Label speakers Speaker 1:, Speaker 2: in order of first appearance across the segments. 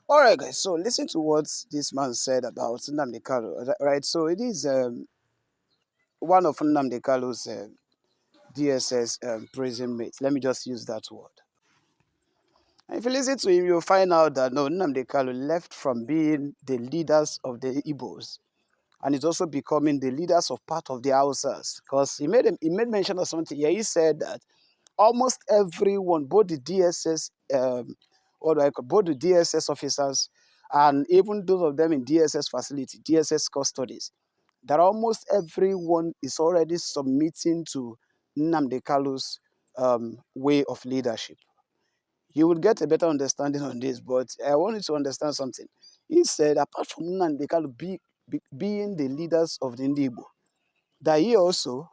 Speaker 1: All right, guys. So listen to what this man said about Nnamdi Kanu. Right. So it is one of Nnamdi Kanu's DSS prison mates. Let me just use that word. And if you listen to him, you'll find out that no, Nnamdi Kanu left from being the leaders of the Igbos and is also becoming the leaders of part of the Hausas. Because he made mention of something. Yeah, he said that almost everyone, both the DSS, what do I call, both the DSS officers, and even those of them in DSS facility, DSS custodies, that almost everyone is already submitting to Nnamdi Kanu's way of leadership. You would get a better understanding on this, but I want you to understand something. He said, apart from Nnamdi Kanu being the leaders of the Igbo, that he also,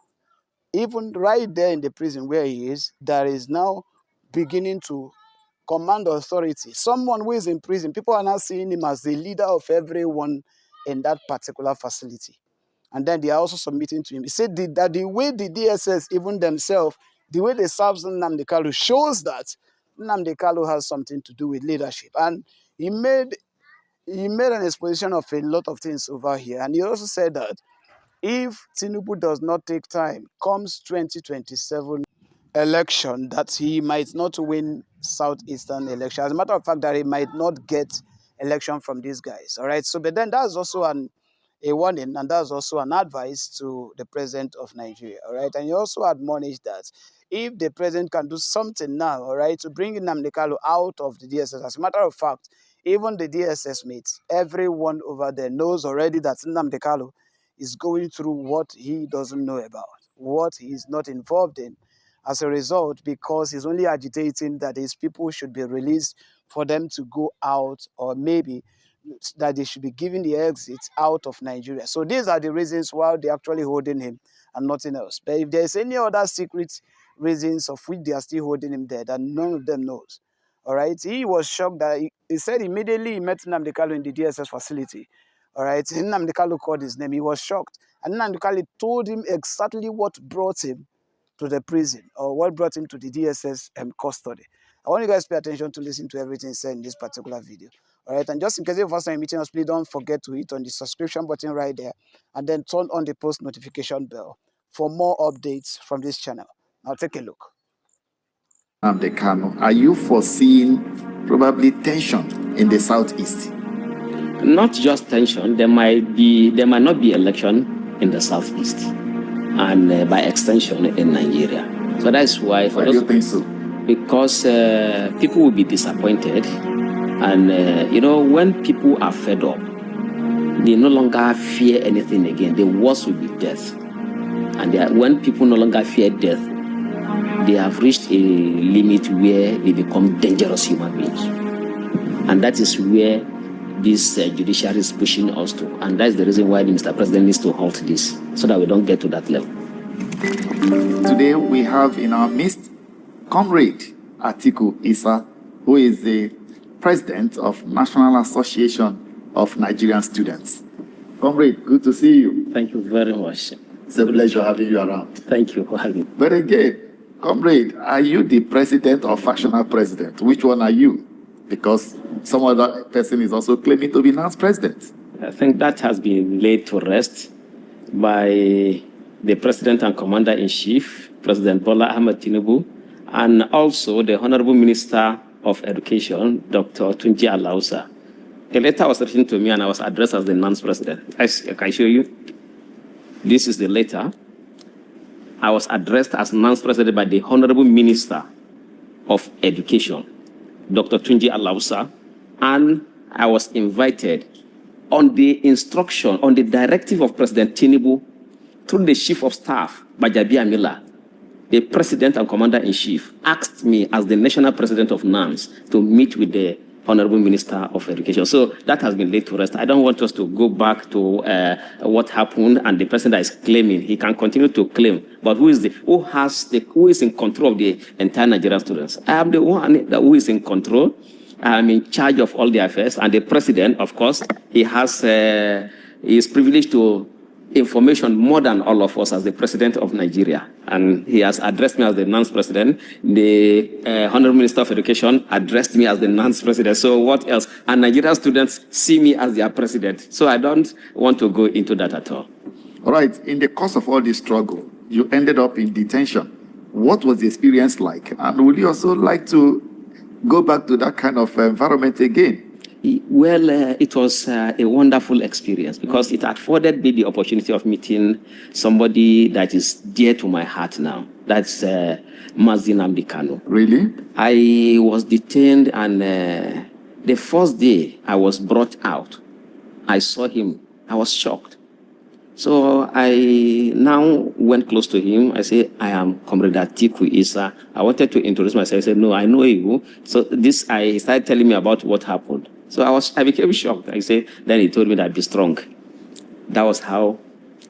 Speaker 1: even right there in the prison where he is, that is now beginning to command authority. Someone who is in prison, people are now seeing him as the leader of everyone in that particular facility. And then they are also submitting to him. He said that the way the DSS, even themselves, the way they serve Nnamdi Kanu shows that Nnamdi Kanu has something to do with leadership. And he made an exposition of a lot of things over here. And he also said that if Tinubu does not take time, comes 2027 election, that he might not win Southeastern election. As a matter of fact, that he might not get election from these guys. All right. So, but then that's also a warning, and that's also an advice to the president of Nigeria. All right. And he also admonished that if the president can do something now, all right, to bring Nnamdi Kanu out of the DSS. As a matter of fact, even the DSS mates, everyone over there knows already that Nnamdi Kanu is going through what he doesn't know about, what he is not involved in. As a result, because he's only agitating that his people should be released for them to go out, or maybe that they should be given the exit out of Nigeria. So these are the reasons why they're actually holding him and nothing else. But if there's any other secret reasons of which they are still holding him there that none of them knows, all right, he was shocked that he said immediately he met Nnamdi Kanu in the DSS facility. All right, Nnamdi Kanu called his name. He was shocked. And Nnamdi Kanu told him exactly what brought him to the prison, or what brought him to the DSS custody. I want you guys to pay attention to listen to everything said in this particular video. All right, and just in case you're first time meeting us, please don't forget to hit on the subscription button right there, and then turn on the post notification bell for more updates from this channel. Now take a look.
Speaker 2: Nnamdi Kanu, are you foreseeing probably tension in the Southeast?
Speaker 3: Not just tension, there might not be election in the Southeast, and by extension in Nigeria. So that's why.
Speaker 2: Why do you think so?
Speaker 3: Because people will be disappointed, and you know, when people are fed up, they no longer fear anything again. The worst will be death, and when people no longer fear death, they have reached a limit where they become dangerous human beings, and that is where this judiciary is pushing us to, and that's the reason why the Mr. President needs to halt this, so that we don't get to that level.
Speaker 2: Today we have in our midst Comrade Atiku Issa, who is the President of National Association of Nigerian Students. Comrade, good to see you.
Speaker 3: Thank you very much.
Speaker 2: It's a pleasure having you around.
Speaker 3: Thank you for having me.
Speaker 2: But again, Comrade, are you the President or factional President? Which one are you? Because some other person is also claiming to be NANS President.
Speaker 3: I think that has been laid to rest by the President and Commander-in-Chief, President Bola Ahmed Tinubu, and also the Honorable Minister of Education, Dr. Tunji Alausa. A letter was written to me and I was addressed as the NANS President. I can show you. This is the letter. I was addressed as NANS President by the Honorable Minister of Education, Dr. Tunji Alausa, and I was invited on the instruction, on the directive of President Tinubu, through the Chief of Staff, Bajabi Amila. The President and Commander-in-Chief asked me as the National President of NANS to meet with the Honorable Minister of Education. So that has been laid to rest. I don't want us to go back to what happened, and the person that is claiming, he can continue to claim. But who is in control of the entire Nigerian students? I am the one who is in control. I am in charge of all the affairs, and the President, of course, he is privileged to information more than all of us as the president of Nigeria. And he has addressed me as the NANS president. The Honorable Minister of Education addressed me as the NANS president. So what else? And Nigerian students see me as their president. So I don't want to go into that at all.
Speaker 2: All right. In the course of all this struggle, you ended up in detention. What was the experience like? And would you also like to go back to that kind of environment again?
Speaker 3: Well, it was a wonderful experience because it afforded me the opportunity of meeting somebody that is dear to my heart now. That's Nnamdi Kanu.
Speaker 2: Really?
Speaker 3: I was detained, and the first day I was brought out, I saw him. I was shocked. So I now went close to him. I said, I am Comrade Atiku Isa. I wanted to introduce myself. I said, no, I know you. So he started telling me about what happened. So I became shocked. Then he told me that I'd be strong. That was how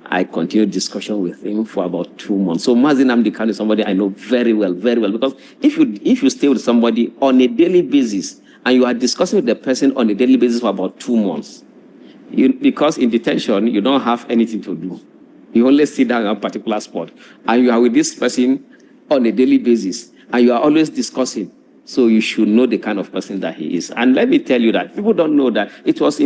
Speaker 3: I continued discussion with him for about 2 months. So Nnamdi Kanu is somebody I know very well, because if you stay with somebody on a daily basis and you are discussing with the person on a daily basis for about 2 months, because in detention, you don't have anything to do. You only sit down at a particular spot. And you are with this person on a daily basis. And you are always discussing. So you should know the kind of person that he is. And let me tell you that people don't know that it was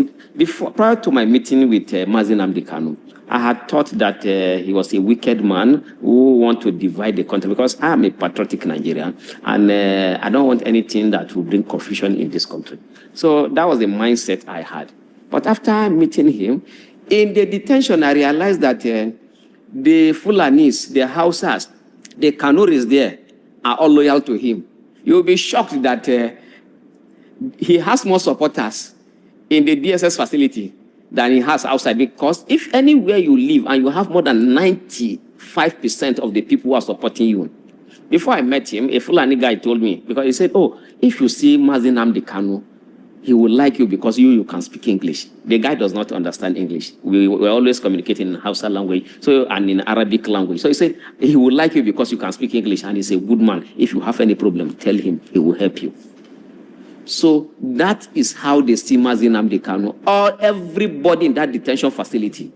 Speaker 3: prior to my meeting with Nnamdi Kanu, I had thought that he was a wicked man who want to divide the country, because I am a patriotic Nigerian and I don't want anything that will bring confusion in this country. So that was the mindset I had. But after meeting him, in the detention, I realized that the Fulanis, the Hausas, the Kanuris there are all loyal to him. You'll be shocked that he has more supporters in the DSS facility than he has outside. Because if anywhere you live and you have more than 95% of the people who are supporting you. Before I met him, a Fulani guy told me, because he said, oh, if you see Nnamdi Kanu, he will like you because you can speak English. The guy does not understand English. We're always communicating in Hausa language and in Arabic language. So he said, he will like you because you can speak English, and he's a good man. If you have any problem, tell him. He will help you. So that is how they see Nnamdi Kanu. Everybody in that detention facility,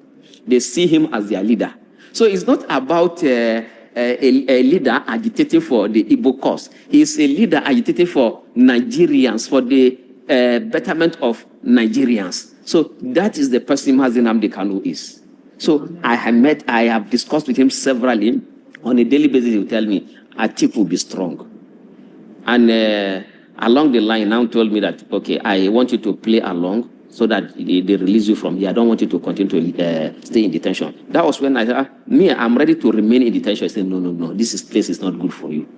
Speaker 3: they see him as their leader. So it's not about a leader agitating for the Igbo cause. He's a leader agitating for Nigerians, for the betterment of Nigerians. So that is the person Nnamdi Kanu is. So I have discussed with him severally. On a daily basis, he will tell me, Atiku will be strong. And along the line, now told me that, okay, I want you to play along so that they release you from here. I don't want you to continue to stay in detention. That was when I said, I'm ready to remain in detention. I said, no, this place is not good for you.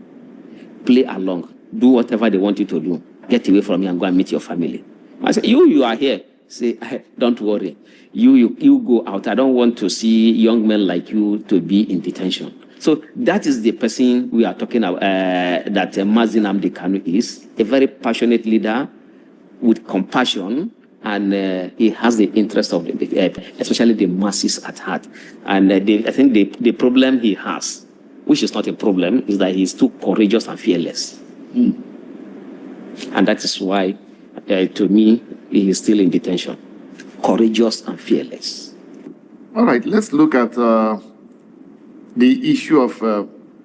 Speaker 3: Play along. Do whatever they want you to do. Get away from me and go and meet your family. I said, you are here. Say, don't worry. You go out. I don't want to see young men like you to be in detention. So that is the person we are talking about, that Nnamdi Kanu is. A very passionate leader with compassion, and he has the interest of especially the masses at heart. And I think the problem he has, which is not a problem, is that he's too courageous and fearless. And that is why, to me, he is still in detention. Courageous and fearless.
Speaker 2: All right, let's look at the issue of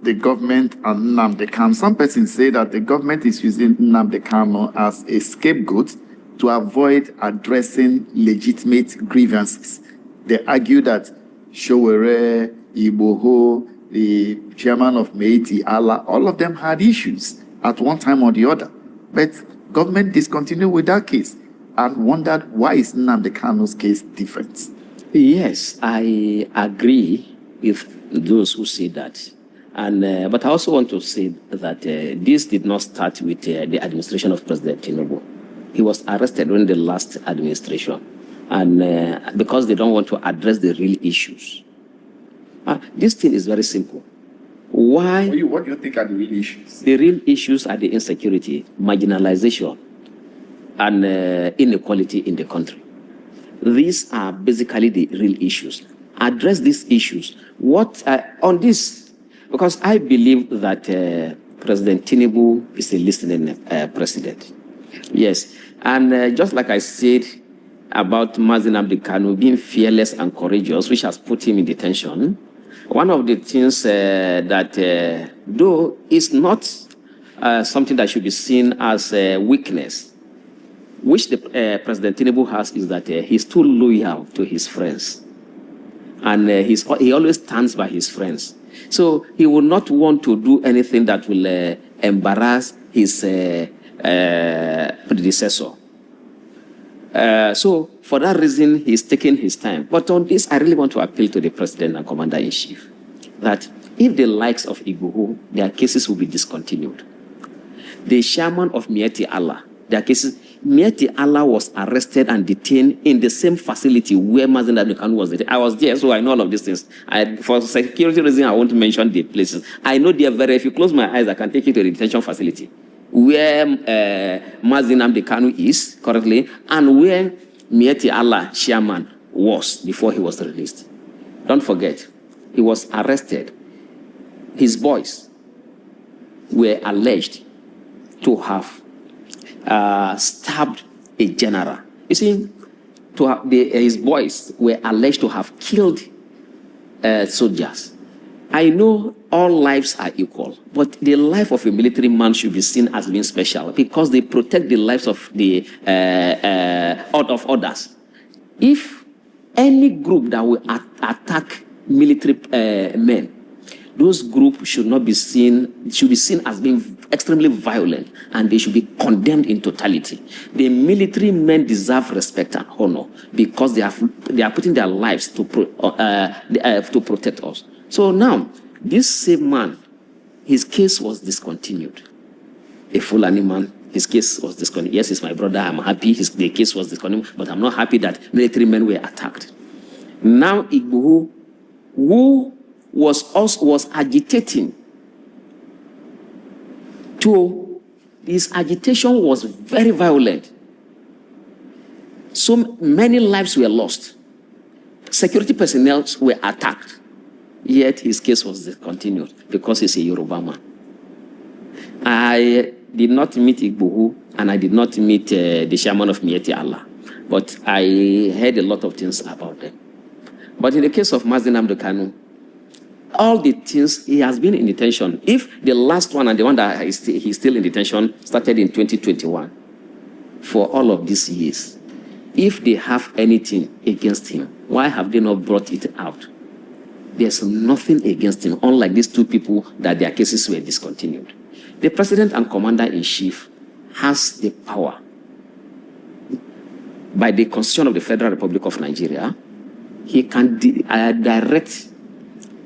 Speaker 2: the government and Nnamdi Kanu. Some persons say that the government is using Nnamdi Kanu as a scapegoat to avoid addressing legitimate grievances. They argue that Sowore, Iboho, the chairman of Meiti, Allah, all of them had issues at one time or the other. But government discontinued with that case and wondered, why is Nnamdi Kanu's case different?
Speaker 3: Yes, I agree with those who say that. And but I also want to say that this did not start with the administration of President Tinubu. He was arrested during the last administration, and because they don't want to address the real issues. This thing is very simple. Why?
Speaker 2: What do you think are the real issues?
Speaker 3: The real issues are the insecurity, marginalization, and inequality in the country. These are basically the real issues. Address these issues. On this, because I believe that President Tinubu is a listening president. Yes, and just like I said about Nnamdi Kanu being fearless and courageous, which has put him in detention. One of the things that, though is not something that should be seen as a weakness, which the President Tinubu has, is that he's too loyal to his friends. And he always stands by his friends. So he will not want to do anything that will embarrass his predecessor. So for that reason, he's taking his time. But on this, I really want to appeal to the President and Commander-in-Chief that if the likes of Igboho, their cases will be discontinued. The chairman of Mieti Allah, their cases, Mieti Allah was arrested and detained in the same facility where Nnamdi Kanu was detained. I was there, so I know all of these things. For security reasons, I won't mention the places. I know they are very, if you close my eyes, I can take you to the detention facility where Nnamdi Kanu is currently and where Mieti Allah chairman was before he was released. Don't forget, he was arrested. His boys were alleged to have stabbed a general. You see, his boys were alleged to have killed soldiers. I know all lives are equal, but the life of a military man should be seen as being special because they protect the lives of the of others. If any group that will attack military men, those groups should not be seen, should be seen as being extremely violent, and they should be condemned in totality. The military men deserve respect and honor because they are putting their lives to protect us. So now, this same man, his case was discontinued. A Fulani man, his case was discontinued. Yes, he's my brother. I'm happy the case was discontinued, but I'm not happy that military men were attacked. Now, Igboho, who was agitating his agitation was very violent. So many lives were lost. Security personnel were attacked. Yet his case was discontinued because he's a Yoruba man. I did not meet Igboho and I did not meet the chairman of Mieti Allah, but I heard a lot of things about them. But in the case of Nnamdi Kanu, all the things, he has been in detention. If the last one and the one that he's still in detention started in 2021, for all of these years, if they have anything against him, why have they not brought it out? There's nothing against him, unlike these two people that their cases were discontinued. The President and Commander-in-Chief has the power by the Constitution of the Federal Republic of Nigeria. He can direct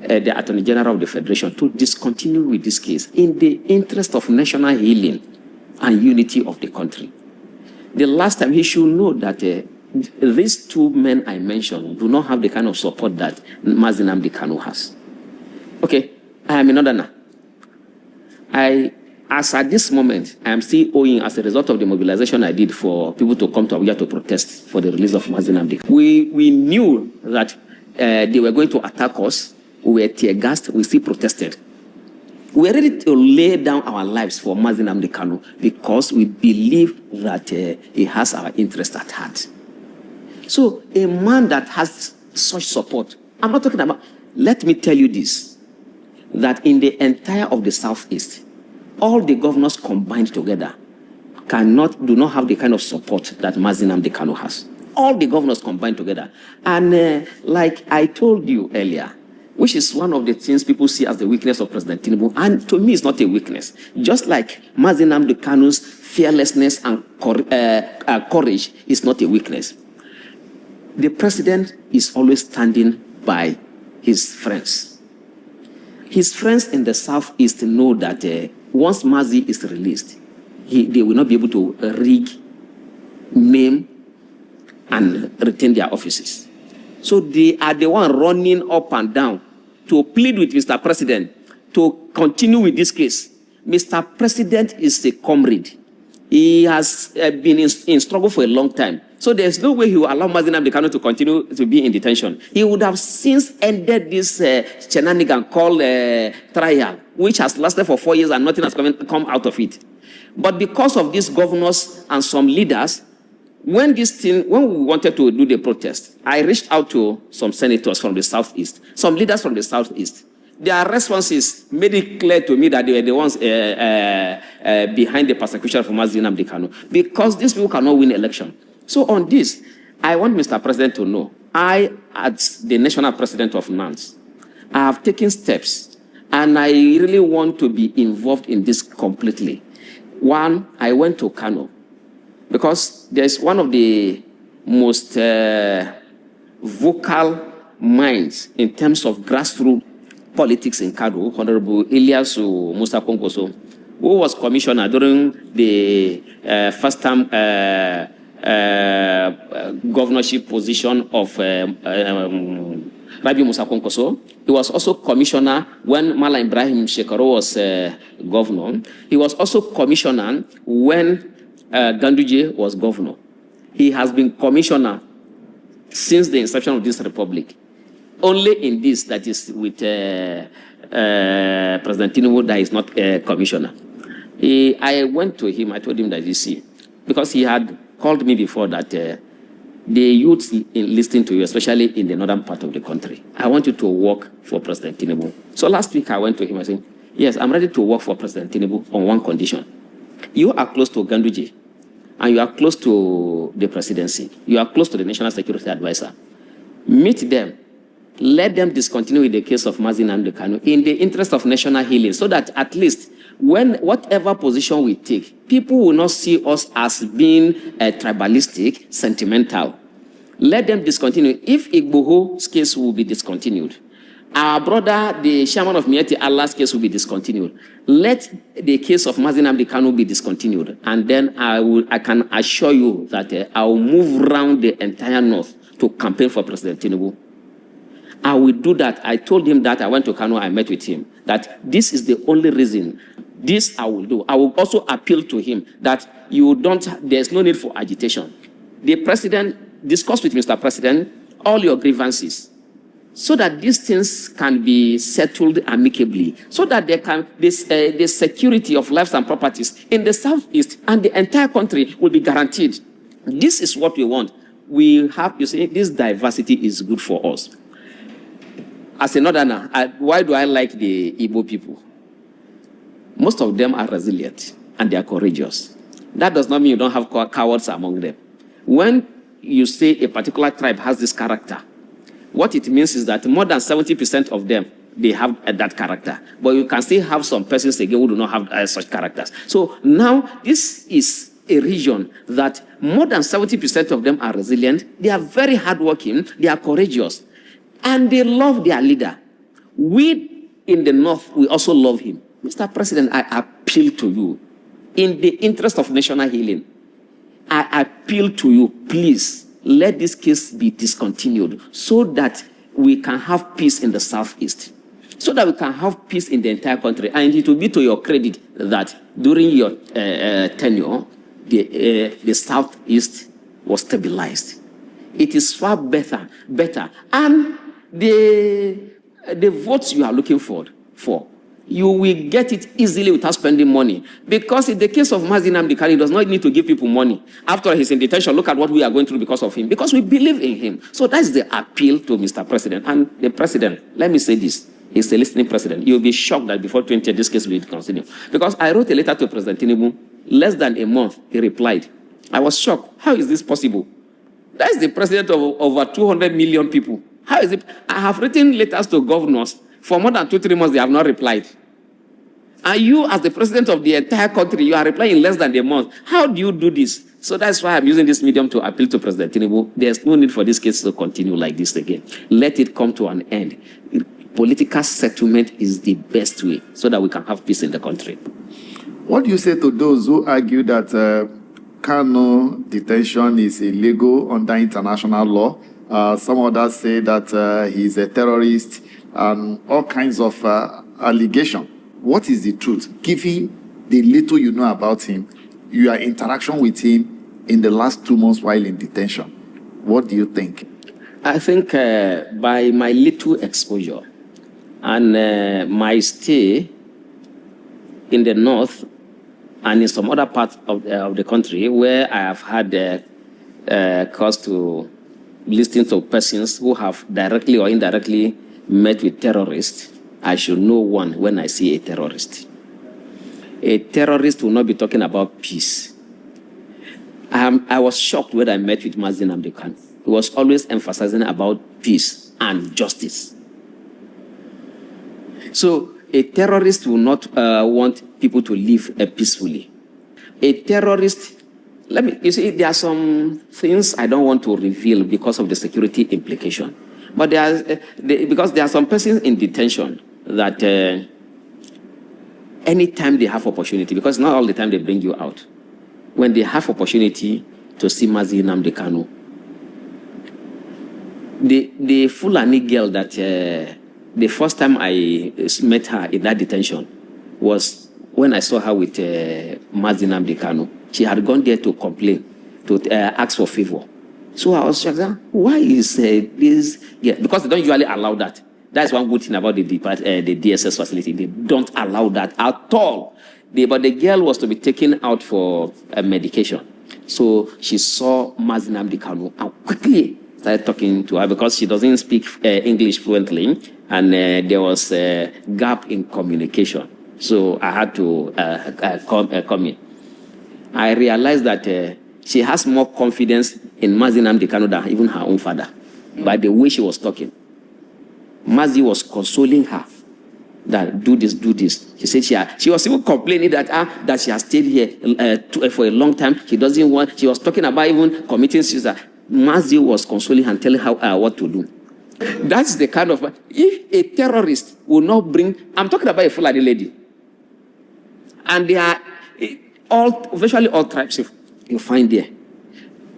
Speaker 3: the Attorney General of the Federation to discontinue with this case in the interest of national healing and unity of the country. The last time, he should know that these two men I mentioned do not have the kind of support that Nnamdi Kanu has. Okay, I am in order now. As at this moment, I am still owing, as a result of the mobilization I did for people to come to Abuja to protest for the release of Nnamdi Kanu. We knew that they were going to attack us. We were tear-gassed, we still protested. We were ready to lay down our lives for Nnamdi Kanu because we believe that he has our interest at heart. So a man that has such support, I'm not talking about, let me tell you this, that in the entire of the Southeast, all the governors combined together do not have the kind of support that Nnamdi Kanu has. All the governors combined together. And like I told you earlier, which is one of the things people see as the weakness of President Tinubu, and to me it's not a weakness. Just like Nnamdi Kanu's fearlessness and courage is not a weakness. The president is always standing by his friends. His friends in the Southeast know that once Mazi is released, they will not be able to rig, name, and retain their offices. So they are the one running up and down to plead with Mr. President to continue with this case. Mr. President is a comrade. He has been in struggle for a long time. So there's no way he will allow Nnamdi Kanu to continue to be in detention. He would have since ended this shenanigan called trial, which has lasted for 4 years and nothing has come out of it. But because of these governors and some leaders, when we wanted to do the protest, I reached out to some senators from the Southeast, some leaders from the Southeast. Their responses made it clear to me that they were the ones behind the persecution for Nnamdi Kanu, because these people cannot win election. So on this, I want Mr. President to know, I, as the national president of NANS, I have taken steps, and I really want to be involved in this completely. One, I went to Kano, because there's one of the most vocal minds in terms of grassroots politics in Kano, Honorable Ilyasu Musa Konkoso, who was commissioner during the first time governorship position of Rabi Musa Konkoso. He was also commissioner when Mala Ibrahim Shekaro was governor. He was also commissioner when Ganduje was governor. He has been commissioner since the inception of this republic. Only in this, that is with President Tinubu, that is not a commissioner. I went to him, I told him that, you see, because he had called me before that the youths listening to you, especially in the northern part of the country, I want you to work for President Tinubu. So last week I went to him, I said, yes, I'm ready to work for President Tinubu on one condition. You are close to Ganduje, and you are close to the presidency. You are close to the National Security Advisor. Meet them. Let them discontinue with the case of Nnamdi Kanu in the interest of national healing, so that at least when whatever position we take, people will not see us as being tribalistic, sentimental. Let them discontinue. If Igboho's case will be discontinued, our brother, the chairman of Mieti Allah's case will be discontinued. Let the case of Nnamdi Kanu be discontinued, and then I can assure you that I will move around the entire north to campaign for President Tinubu. I will do that. I told him that. I went to Kano, I met with him, that this is the only reason. This I will do. I will also appeal to him that there's no need for agitation. The president, discuss with Mr. President all your grievances, so that these things can be settled amicably, so that the security of lives and properties in the Southeast and the entire country will be guaranteed. This is what we want. We have, you see, this diversity is good for us. As a northerner, why do I like the Igbo people? Most of them are resilient and they are courageous. That does not mean you don't have cowards among them. When you say a particular tribe has this character, what it means is that more than 70% of them, they have that character. But you can still have some persons again who do not have such characters. So now this is a region that more than 70% of them are resilient. They are very hardworking. They are courageous. And they love their leader. We in the north, we also love him. Mr. President, I appeal to you, in the interest of national healing, I appeal to you, please, let this case be discontinued so that we can have peace in the Southeast, so that we can have peace in the entire country. And it will be to your credit that during your tenure, the Southeast was stabilized. It is far better. And the votes you are looking for, you will get it easily without spending money. Because in the case of Nnamdi Kanu, he does not need to give people money. After he's in detention, look at what we are going through because of him. Because we believe in him. So that's the appeal to Mr. President. And the president, let me say this, he's a listening president. You'll be shocked that before 20 this case will continue. Because I wrote a letter to President Tinubu, less than a month, he replied. I was shocked. How is this possible? That is the president of over 200 million people. How is it? I have written letters to governors. For more than 2-3 months, they have not replied. And you, as the president of the entire country, you are replying in less than a month. How do you do this? So that's why I'm using this medium to appeal to President Tinubu. There's no need for this case to continue like this again. Let it come to an end. Political settlement is the best way so that we can have peace in the country.
Speaker 2: What do you say to those who argue that Kanu detention is illegal under international law? Some others say that he's a terrorist and all kinds of allegations. What is the truth? Given the little you know about him, your interaction with him in the last 2 months while in detention, what do you think?
Speaker 3: I think by my little exposure and my stay in the north and in some other parts of the country where I have had cause to listen to persons who have directly or indirectly met with terrorists, I should know one when I see a terrorist. A terrorist will not be talking about peace. I was shocked when I met with Nnamdi Kanu. He was always emphasizing about peace and justice. So a terrorist will not want people to live peacefully. A terrorist, you see, there are some things I don't want to reveal because of the security implication. But because there are some persons in detention that anytime they have opportunity, because not all the time they bring you out, when they have opportunity to see Nnamdi Kanu, the Fulani girl that the first time I met her in that detention was when I saw her with Nnamdi Kanu. She had gone there to complain, to ask for favor. So I was like, why is this? Yeah, because they don't usually allow that. That's one good thing about the DSS facility. They don't allow that at all. But the girl was to be taken out for medication. So she saw Nnamdi Kanu and quickly started talking to her because she doesn't speak English fluently, and there was a gap in communication. So I had to come in. I realized that she has more confidence in Nnamdi Kanu than even her own father, by the way she was talking. Mazi was consoling her that do this, do this. She said she was even complaining that she has stayed here for a long time. She doesn't want. She was talking about even committing suicide. Mazi was consoling her and telling her what to do. That's the kind of, if a terrorist will not bring, I'm talking about a Fulani lady, and they are virtually all tribes you find there.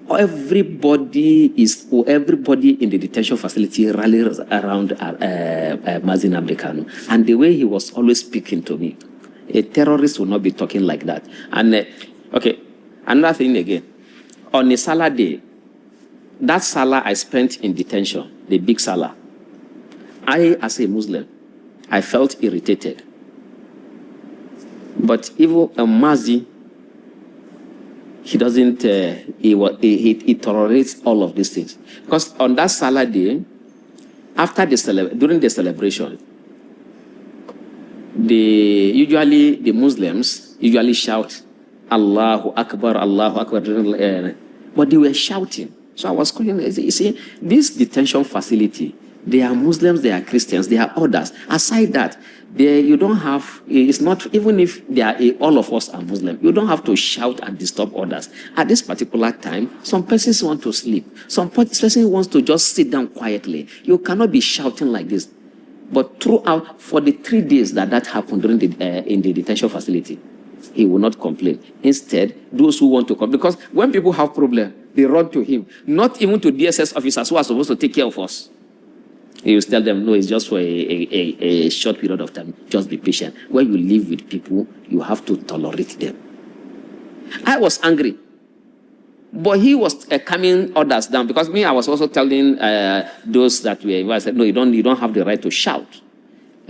Speaker 3: Everybody in the detention facility rallies around Nnamdi Kanu. And the way he was always speaking to me, a terrorist will not be talking like that. And, okay, another thing again. On a Salah day, that Salah I spent in detention, the big Salah, I, as a Muslim, I felt irritated. But even Mazi, he doesn't, he tolerates all of these things. Because on that Salah day, during the celebration, the Muslims usually shout, Allahu Akbar, Allahu Akbar. But they were shouting. So I was calling, you see, this detention facility, they are Muslims, they are Christians, they are others. Aside that, you don't have, it's not, even if all of us are Muslim, you don't have to shout and disturb others. At this particular time, some persons want to sleep. Some person wants to just sit down quietly. You cannot be shouting like this. But throughout, for the 3 days that happened during in the detention facility, he will not complain. Instead, those who want to come, because when people have problems, they run to him, not even to DSS officers who are supposed to take care of us. He will tell them, no, it's just for a short period of time. Just be patient. When you live with people, you have to tolerate them. I was angry. But he was calming others down. Because me, I was also telling those that were invited, I said, no, you don't have the right to shout.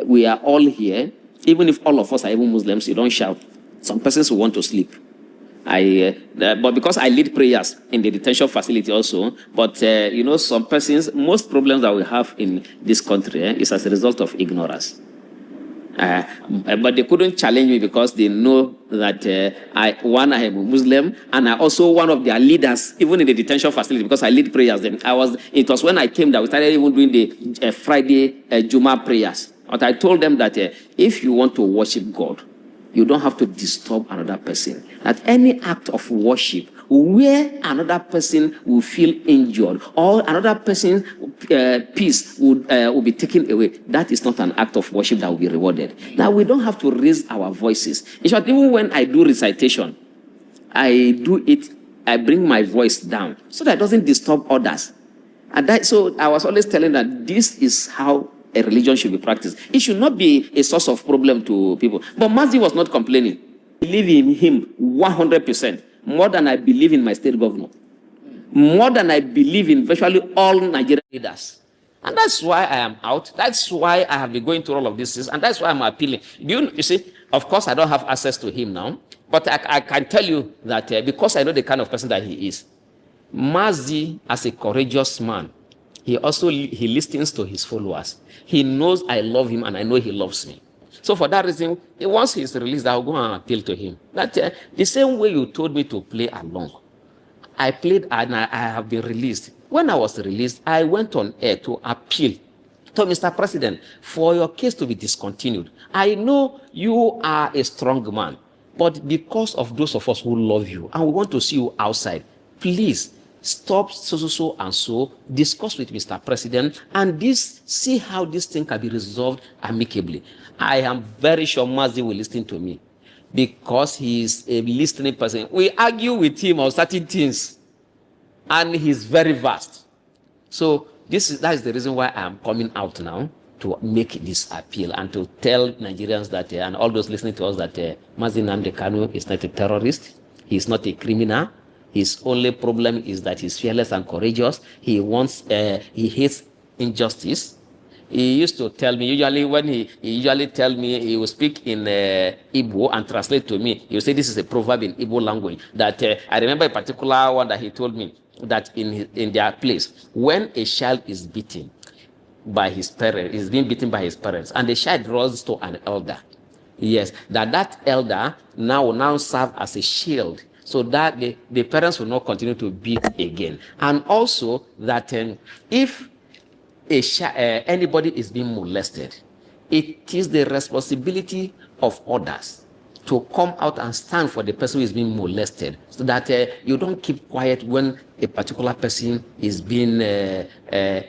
Speaker 3: We are all here. Even if all of us are even Muslims, you don't shout. Some persons will want to sleep. But because I lead prayers in the detention facility also, but some persons, most problems that we have in this country is as a result of ignorance. But they couldn't challenge me because they know that I am a Muslim, and I also one of their leaders, even in the detention facility, because I lead prayers. Then it was when I came that we started even doing the Friday Juma prayers. But I told them that if you want to worship God, you don't have to disturb another person. That any act of worship where another person will feel injured or another person's peace will be taken away, that is not an act of worship that will be rewarded. Now, we don't have to raise our voices. In short, even when I do recitation, I bring my voice down so that it doesn't disturb others. And so I was always telling that this is how a religion should be practiced. It should not be a source of problem to people. But Mazi was not complaining. I believe in him 100%, more than I believe in my state governor, more than I believe in virtually all Nigerian leaders. And that's why I am out. That's why I have been going through all of these things. And that's why I'm appealing. You see, of course, I don't have access to him now. But I can tell you that because I know the kind of person that he is, Mazi, as a courageous man, he listens to his followers. He knows I love him and I know he loves me. So for that reason, once he's released, I'll go and appeal to him. That the same way you told me to play along, I played and I have been released. When I was released, I went on air to appeal to Mr. President for your case to be discontinued. I know you are a strong man, but because of those of us who love you and we want to see you outside, please stop so and so, discuss with Mr. President, and see how this thing can be resolved amicably. I am very sure Mazi will listen to me because he is a listening person. We argue with him on certain things, and he's very vast. So that is the reason why I am coming out now to make this appeal and to tell Nigerians that, and all those listening to us, that Mazi Nnamdi Kanu is not a terrorist. He's not a criminal. His only problem is that he's fearless and courageous. He hates injustice. He used to tell me, he will speak in Igbo and translate to me. He will say this is a proverb in Igbo language. That I remember a particular one that he told me, that in their place, when a child is beaten by his parents, is being beaten by his parents, and the child runs to an elder, yes, that elder will now serve as a shield, so that the parents will not continue to beat again. And also that if anybody is being molested, it is the responsibility of others to come out and stand for the person who is being molested, so that you don't keep quiet when a particular person is being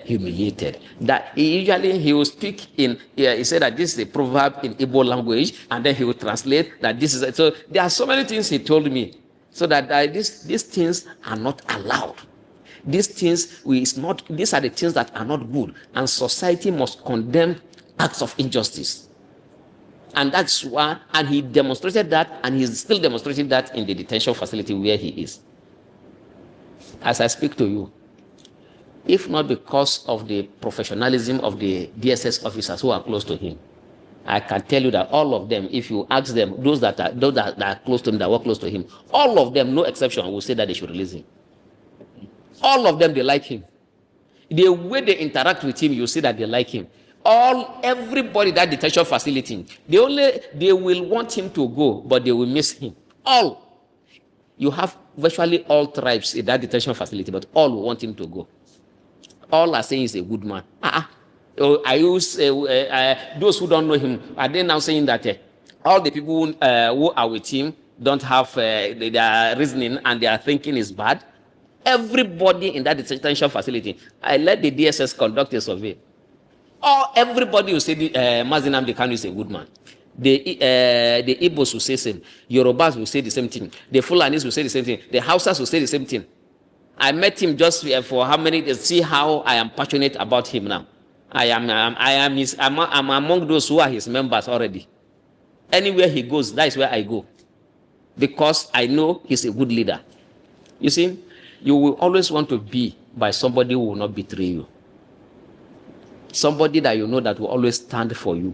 Speaker 3: humiliated. That he will speak in, he said that this is a proverb in Igbo language, and then he will translate that this is, so there are so many things he told me, so that these things are not allowed. These things, these are the things that are not good, and society must condemn acts of injustice. And that's why, and he demonstrated that, and he's still demonstrating that in the detention facility where he is. As I speak to you, if not because of the professionalism of the DSS officers who are close to him, I can tell you that all of them, if you ask them, those that are close to him, that work close to him, all of them, no exception, will say that they should release him. All of them, they like him. The way they interact with him, you see that they like him. Everybody that detention facility, they will want him to go, but they will miss him. All. You have virtually all tribes in that detention facility, but all will want him to go. All are saying he's a good man. Those who don't know him, are they now saying that all the people who are with him don't have their reasoning and their thinking is bad? Everybody in that detention facility, I let the DSS conduct a survey. Everybody will say Mazi Nnamdi Kanu is a good man. The Igbos will say the same. Yorubas will say the same thing. The Fulanis will say the same thing. The Hausas will say the same thing. I met him just for how many days. See how I am passionate about him now. I'm among those who are his members already. Anywhere he goes, that is where I go, because I know he's a good leader. You see, you will always want to be by somebody who will not betray you. Somebody that you know that will always stand for you.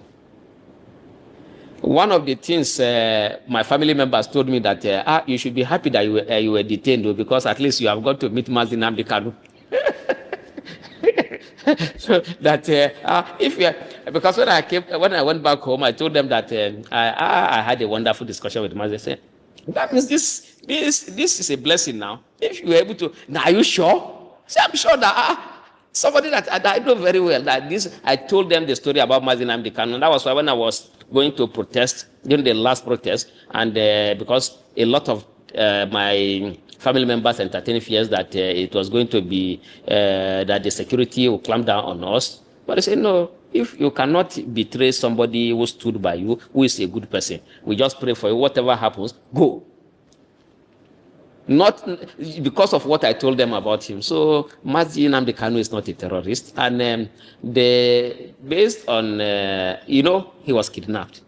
Speaker 3: One of the things my family members told me that you should be happy that you were detained, because at least you have got to meet Mazi Nnamdi Kanu. So that because when I went back home, I told them that I had a wonderful discussion with Mazi. I said, that means this is a blessing now. If you were able to, now are you sure? Say, I'm sure that somebody that I know very well, that I told them the story about Mazi Nnamdi Kanu. That was why when I was going to protest, during the last protest, and because a lot of my family members entertained fears that it was going to be, that the security will clamp down on us. But I said, no, if you cannot betray somebody who stood by you, who is a good person, we just pray for you, whatever happens, go. Not because of what I told them about him. So Mazi Nnamdi Kanu is not a terrorist, and based on he was kidnapped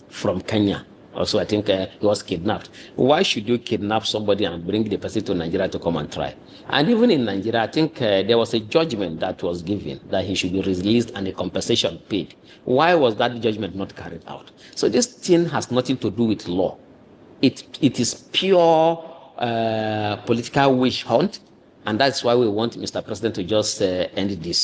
Speaker 3: from Kenya. Also, I think he was kidnapped. Why should you kidnap somebody and bring the person to Nigeria to come and try? And even in Nigeria, I think there was a judgment that was given that he should be released and a compensation paid. Why was that judgment not carried out? So this thing has nothing to do with law. It is pure political witch hunt
Speaker 4: And that's why we want Mr. President to just end this.